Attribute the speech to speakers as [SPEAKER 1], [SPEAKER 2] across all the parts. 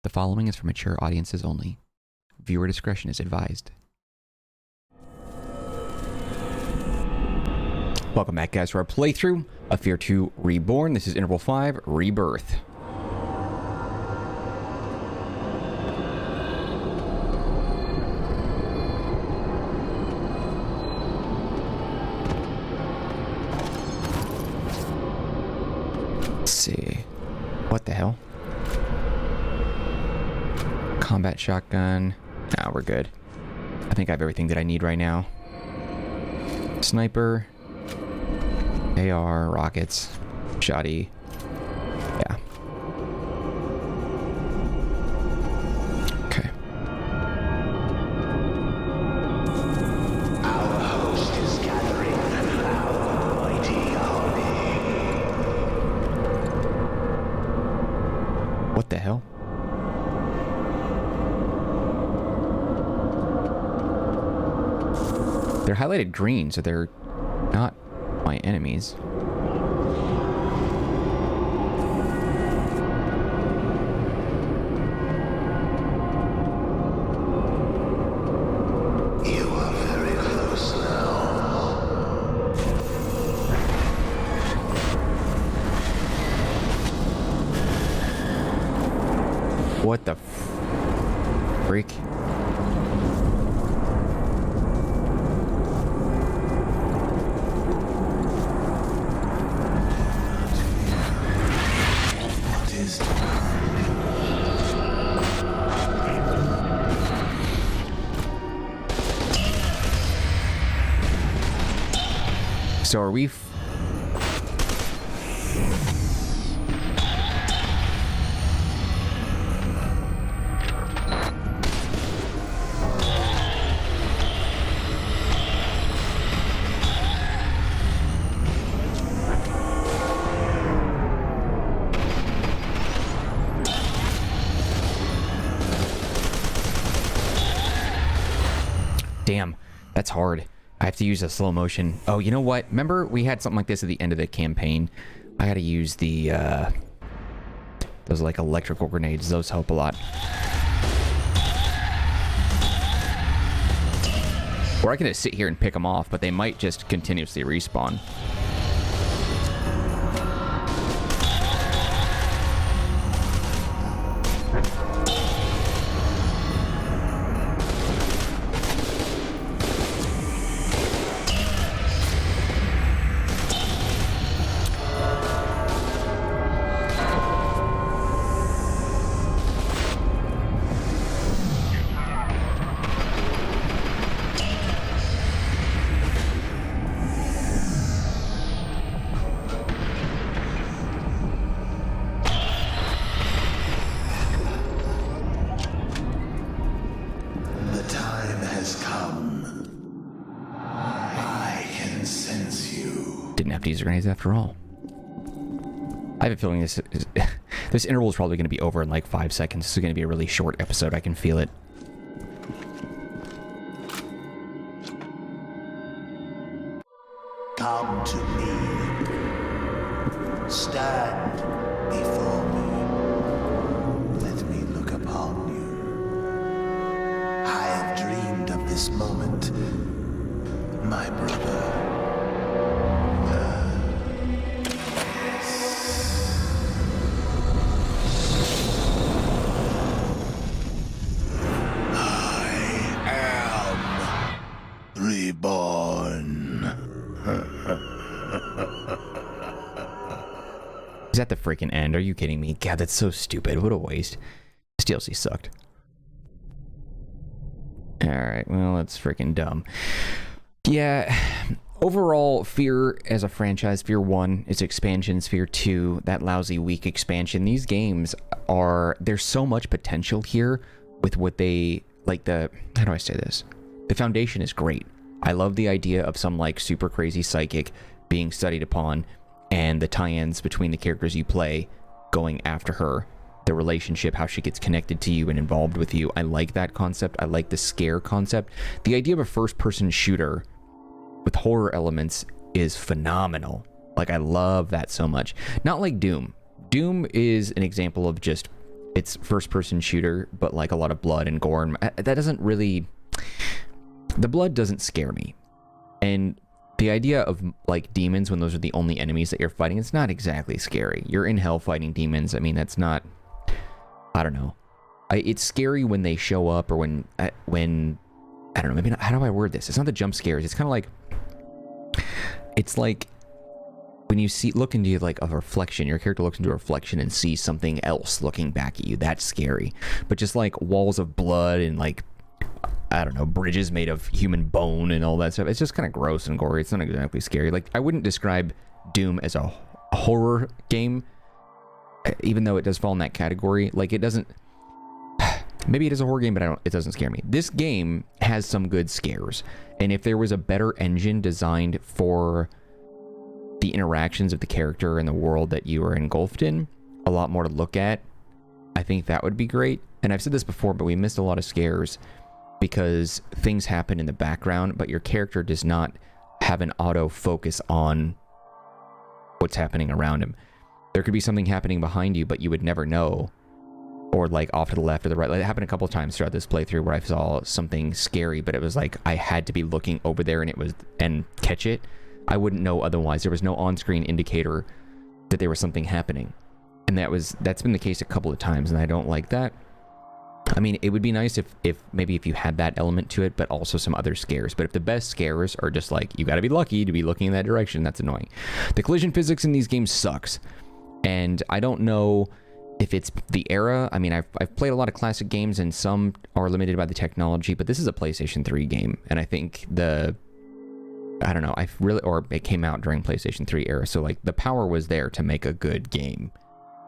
[SPEAKER 1] The following is for mature audiences only. Viewer discretion is advised. Welcome back, guys, to our playthrough of F.E.A.R 2 Reborn. This is Interval 5, Rebirth. Let's see. What the hell? Combat shotgun. Nah, we're good. I think I have everything that I need right now. Sniper. AR, rockets, shoddy. Yeah. Okay.
[SPEAKER 2] Our host is gathering our mighty army.
[SPEAKER 1] What the hell? They're highlighted green, so they're not my enemies.
[SPEAKER 2] You are very close now.
[SPEAKER 1] What the freak? So are we Damn, that's hard. I have to use a slow motion. Oh, you know what? Remember we had something like this at the end of the campaign? I gotta use the, those like electrical grenades. Those help a lot. Or I can just sit here and pick them off, but they might just continuously respawn. Use grenades after all. I have a feeling this interval is probably going to be over in like 5 seconds. This is going to be a really short episode. I can feel it.
[SPEAKER 2] Come to me. Stand before me. Let me look upon you. I have dreamed of this moment, my brother. Reborn.
[SPEAKER 1] Is that the freaking end? Are you kidding me? God, that's so stupid. What a waste. This DLC sucked. Alright, well, that's freaking dumb. Yeah, overall, F.E.A.R as a franchise, F.E.A.R 1, its expansions, F.E.A.R 2, that lousy weak expansion, these games are, there's so much potential here with what they, like the, how do I say this? The foundation is great. I love the idea of some like super crazy psychic being studied upon and the tie-ins between the characters you play going after her, the relationship, how she gets connected to you and involved with you. I like that concept. I like the scare concept. The idea of a first-person shooter with horror elements is phenomenal. Like, I love that so much. Not like Doom. Doom is an example of just it's first-person shooter, but like a lot of blood and gore, and that doesn't really... The blood doesn't scare me. And the idea of like demons when those are the only enemies that you're fighting, it's not exactly scary. You're in hell fighting demons. I mean, that's not... I don't know. It's scary when they show up, or when I don't know, maybe not, how do I word this? It's not the jump scares. It's kind of like... It's like when you look into like a reflection, your character looks into a reflection and sees something else looking back at you. That's scary. But just like walls of blood and like, I don't know, bridges made of human bone and all that stuff, it's just kind of gross and gory. It's not exactly scary. Like, I wouldn't describe Doom as a horror game, even though it does fall in that category. Like, it doesn't... Maybe it is a horror game, but it doesn't scare me. This game has some good scares. And if there was a better engine designed for the interactions of the character and the world that you are engulfed in, a lot more to look at, I think that would be great. And I've said this before, but we missed a lot of scares because things happen in the background, but your character does not have an auto focus on what's happening around him. There could be something happening behind you, but you would never know. Or like off to the left or the right. Like, it happened a couple of times throughout this playthrough where I saw something scary, but it was like I had to be looking over there and catch it. I wouldn't know otherwise. There was no on-screen indicator that there was something happening. And that's been the case a couple of times, and I don't like that. I mean, it would be nice if maybe if you had that element to it, but also some other scares. But if the best scares are just like, you gotta be lucky to be looking in that direction, that's annoying. The collision physics in these games sucks. And I don't know if it's the era. I mean, I've played a lot of classic games, and some are limited by the technology, but this is a PlayStation 3 game, and I think I don't know, or it came out during PlayStation 3 era, so like the power was there to make a good game.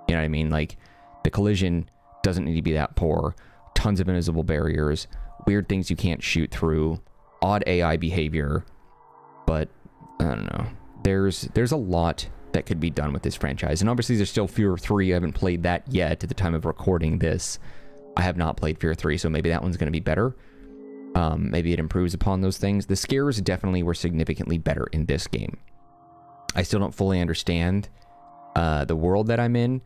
[SPEAKER 1] You know what I mean? Like, the collision doesn't need to be that poor. Tons of invisible barriers, weird things you can't shoot through, odd AI behavior, but I don't know. There's a lot that could be done with this franchise. And obviously there's still F.E.A.R 3. I haven't played that yet at the time of recording this. I have not played F.E.A.R 3, so maybe that one's going to be better. Maybe it improves upon those things. The scares definitely were significantly better in this game. I still don't fully understand the world that I'm in.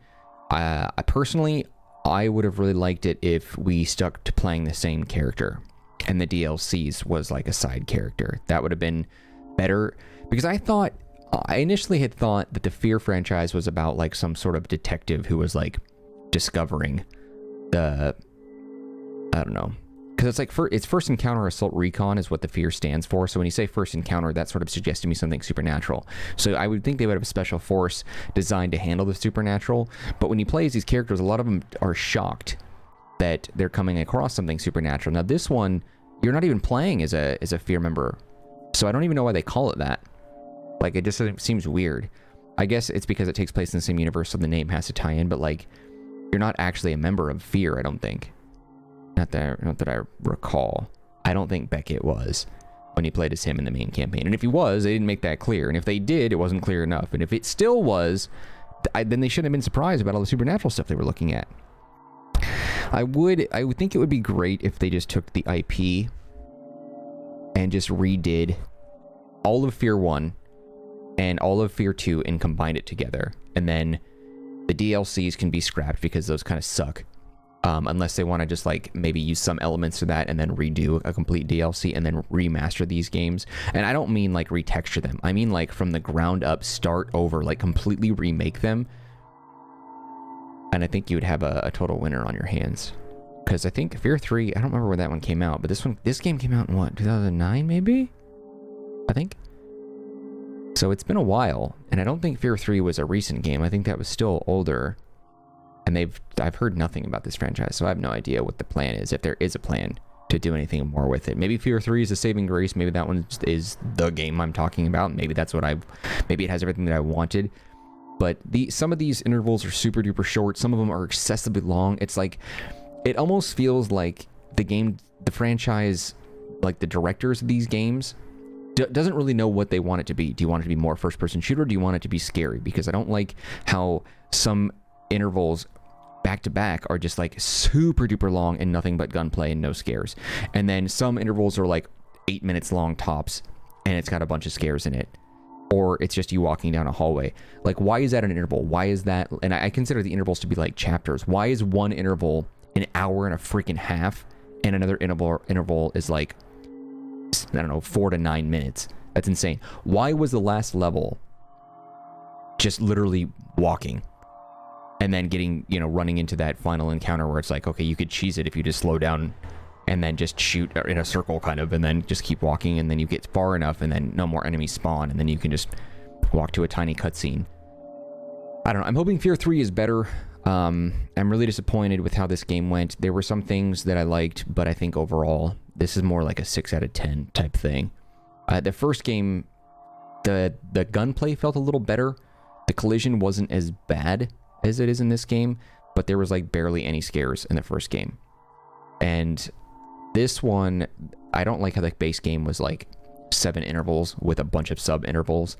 [SPEAKER 1] I personally would have really liked it if we stuck to playing the same character and the DLCs was like a side character. That would have been better, because I initially had thought that the F.E.A.R franchise was about like some sort of detective who was like discovering I don't know, because it's like it's First Encounter Assault Recon is what the F.E.A.R stands for. So when you say First Encounter, that sort of suggests to me something supernatural. So I would think they would have a special force designed to handle the supernatural. But when you play as these characters, a lot of them are shocked that they're coming across something supernatural. Now this one, you're not even playing as a F.E.A.R member, so I don't even know why they call it that. Like, it just seems weird. I guess it's because it takes place in the same universe, so the name has to tie in, but like, you're not actually a member of F.E.A.R, I don't think. Not that I recall. I don't think Beckett was when he played as him in the main campaign. And if he was, they didn't make that clear. And if they did, it wasn't clear enough. And if it still was, then they shouldn't have been surprised about all the supernatural stuff they were looking at. I would think it would be great if they just took the IP and just redid all of F.E.A.R 1 and all of F.E.A.R 2 and combined it together. And then the DLCs can be scrapped because those kind of suck. Unless they want to just like maybe use some elements of that and then redo a complete DLC and then remaster these games. And I don't mean like retexture them. I mean like from the ground up, start over, like completely remake them. And I think you would have a total winner on your hands. Because I think F.E.A.R 3, I don't remember when that one came out, but this game came out in what, 2009 maybe? I think. So it's been a while, and I don't think F.E.A.R 3 was a recent game. I think that was still older. And I've heard nothing about this franchise, so I have no idea what the plan is, if there is a plan to do anything more with it. Maybe F.E.A.R 3 is a saving grace. Maybe that one is the game I'm talking about. Maybe that's what maybe it has everything that I wanted. But some of these intervals are super duper short. Some of them are excessively long. It's like, it almost feels like the franchise, like the directors of these games, doesn't really know what they want it to be. Do you want it to be more first-person shooter? Or do you want it to be scary? Because I don't like how some intervals back to back are just like super duper long and nothing but gunplay and no scares. And then some intervals are like 8 minutes long tops and it's got a bunch of scares in it. or it's just you walking down a hallway. Like, why is that an interval? Why is that? And I consider the intervals to be like chapters. Why is one interval an hour and a freaking half, and another interval is like, I don't know, 4 to 9 minutes? That's insane. Why was the last level just literally walking and then getting, you know, running into that final encounter where it's like, okay, you could cheese it if you just slow down and then just shoot in a circle kind of, and then just keep walking, and then you get far enough and then no more enemies spawn, and then you can just walk to a tiny cutscene. I don't know. I'm hoping Fear 3 is better. I'm really disappointed with how this game went. There were some things that I liked, but I think overall this is more like a 6 out of 10 type thing. The first game, the gunplay felt a little better. The collision wasn't as bad as it is in this game, but there was like barely any scares in the first game. And this one, I don't like how the base game was like 7 intervals with a bunch of sub intervals,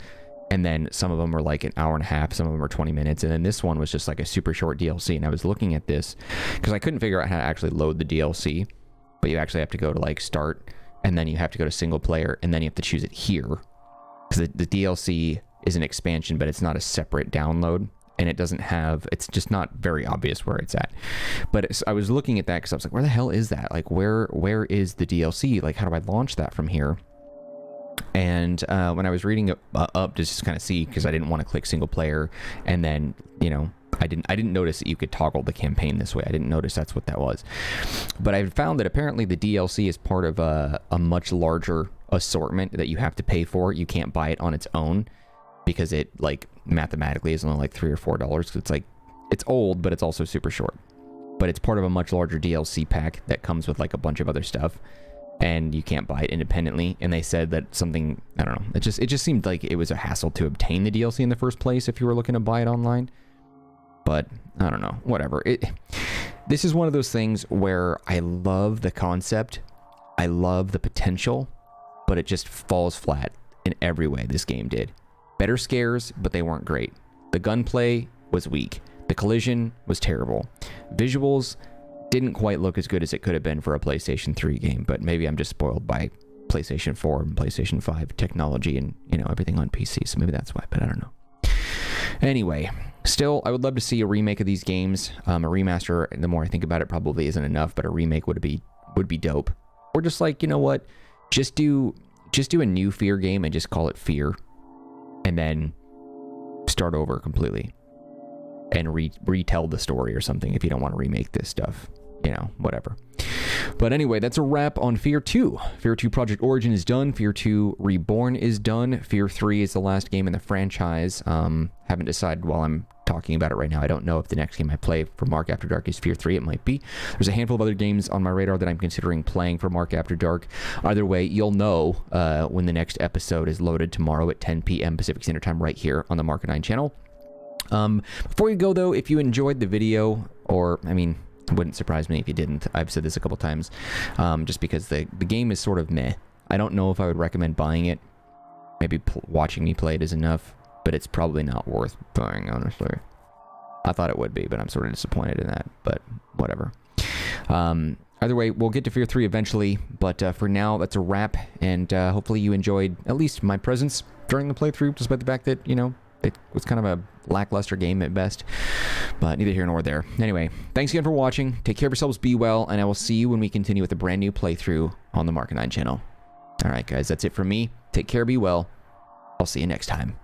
[SPEAKER 1] and then some of them were like an hour and a half, some of them were 20 minutes, and then this one was just like a super short DLC. And I was looking at this because I couldn't figure out how to actually load the DLC, but you actually have to go to like start, and then you have to go to single player, and then you have to choose it here, because the DLC is an expansion, but it's not a separate download, and it doesn't have, it's just not very obvious where it's at. But I was looking at that because I was like, where the hell is that? Like, where is the DLC? Like, how do I launch that from here? And when I was reading up to just kind of see, because I didn't want to click single player, and then, you know, I didn't notice that you could toggle the campaign this way. I didn't notice that's what that was. But I found that apparently the DLC is part of a much larger assortment that you have to pay for. You can't buy it on its own, because it, like, mathematically is only like $3 or $4, because it's like, it's old, but it's also super short. But it's part of a much larger DLC pack that comes with like a bunch of other stuff, and you can't buy it independently. And they said that something, I don't know, it just seemed like it was a hassle to obtain the DLC in the first place if you were looking to buy it online. But I don't know, whatever. This is one of those things where I love the concept, I love the potential, but it just falls flat in every way. This game did. Better scares, but they weren't great. The gunplay was weak. The collision was terrible. Visuals didn't quite look as good as it could have been for a PlayStation 3 game, but maybe I'm just spoiled by PlayStation 4 and PlayStation 5 technology and, you know, everything on PC, so maybe that's why, but I don't know. Anyway, still, I would love to see a remake of these games. A remaster, the more I think about it, probably isn't enough, but a remake would be dope. Or just like, you know what, just do a new Fear game and just call it Fear, and then start over completely and retell the story or something if you don't want to remake this stuff, you know, whatever. But anyway, that's a wrap on Fear 2. Fear 2 Project Origin is done. Fear 2 Reborn is done. Fear 3 is the last game in the franchise. Haven't decided while I'm talking about it right now. I don't know if the next game I play for Mark After Dark is Fear 3. It might be. There's a handful of other games on my radar that I'm considering playing for Mark After Dark. Either way, you'll know when the next episode is loaded tomorrow at 10 p.m. Pacific Standard Time right here on the Marcanine channel. Before you go, though, if you enjoyed the video, or, I mean, it wouldn't surprise me if you didn't. I've said this a couple times, just because the game is sort of meh. I don't know if I would recommend buying it. Maybe watching me play it is enough, but it's probably not worth buying, honestly. I thought it would be, but I'm sort of disappointed in that, but whatever. Either way, we'll get to Fear 3 eventually, but for now, that's a wrap, and hopefully you enjoyed at least my presence during the playthrough, despite the fact that, you know, it was kind of a lackluster game at best, but neither here nor there. Anyway, thanks again for watching. Take care of yourselves, be well, and I will see you when we continue with a brand new playthrough on the Marcanine channel. All right, guys, that's it from me. Take care, be well. I'll see you next time.